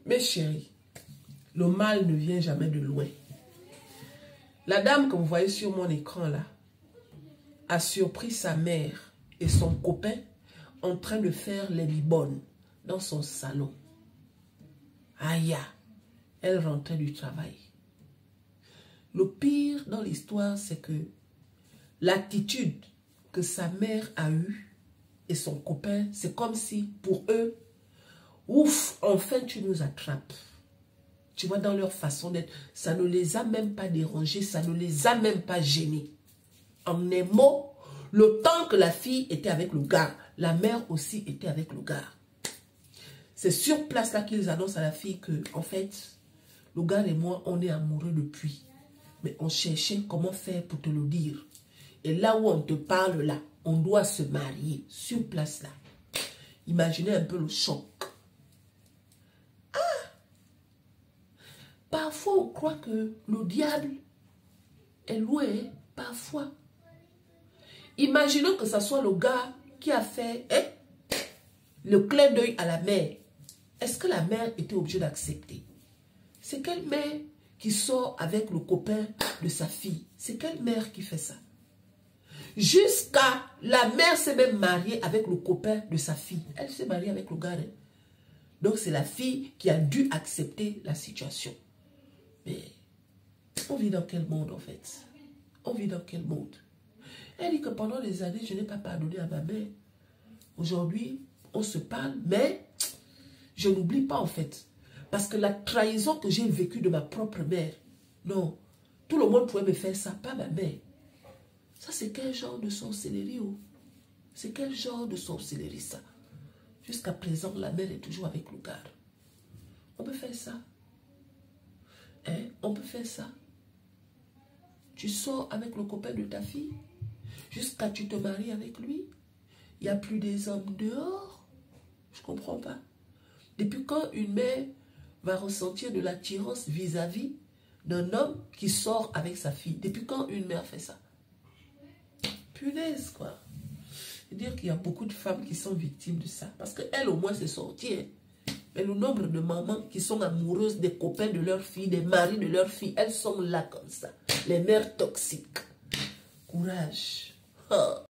Mes chéris, le mal ne vient jamais de loin. La dame que vous voyez sur mon écran là a surpris sa mère et son copain en train de faire les bibonnes dans son salon. Aïe, elle rentrait du travail. Le pire dans l'histoire, c'est que l'attitude que sa mère a eue et son copain, c'est comme si pour eux, ouf, enfin tu nous attrapes. Tu vois, dans leur façon d'être, ça ne les a même pas dérangés, ça ne les a même pas gênés. En un mot, le temps que la fille était avec le gars, la mère aussi était avec le gars. C'est sur place là qu'ils annoncent à la fille que, en fait, le gars et moi, on est amoureux depuis. Mais on cherchait comment faire pour te le dire. Et là où on te parle là, on doit se marier, sur place là. Imaginez un peu le choc. Parfois, on croit que le diable est loué, parfois. Imaginons que ce soit le gars qui a fait le clin d'œil à la mère. Est-ce que la mère était obligée d'accepter? C'est quelle mère qui sort avec le copain de sa fille? C'est quelle mère qui fait ça? Jusqu'à la mère s'est même mariée avec le copain de sa fille. Elle s'est mariée avec le gars. Donc c'est la fille qui a dû accepter la situation. Mais on vit dans quel monde en fait? On vit dans quel monde? Elle dit que pendant des années, je n'ai pas pardonné à ma mère. Aujourd'hui, on se parle, mais je n'oublie pas en fait. Parce que la trahison que j'ai vécue de ma propre mère, non, tout le monde pouvait me faire ça, pas ma mère. Ça, c'est quel genre de sorcellerie? Oh? C'est quel genre de sorcellerie ça? Jusqu'à présent, la mère est toujours avec le gars. On peut faire ça. Hein? On peut faire ça. Tu sors avec le copain de ta fille jusqu'à tu te maries avec lui. Il n'y a plus des hommes dehors. Je ne comprends pas. Depuis quand une mère va ressentir de l'attirance vis-à-vis d'un homme qui sort avec sa fille? Depuis quand une mère fait ça? Punaise, quoi. C'est-à-dire qu'il y a beaucoup de femmes qui sont victimes de ça. Parce qu'elles, au moins, c'est sorti. Hein. Mais le nombre de mamans qui sont amoureuses des copains de leurs filles, des maris de leurs filles, elles sont là comme ça. Les mères toxiques. Courage. Ah.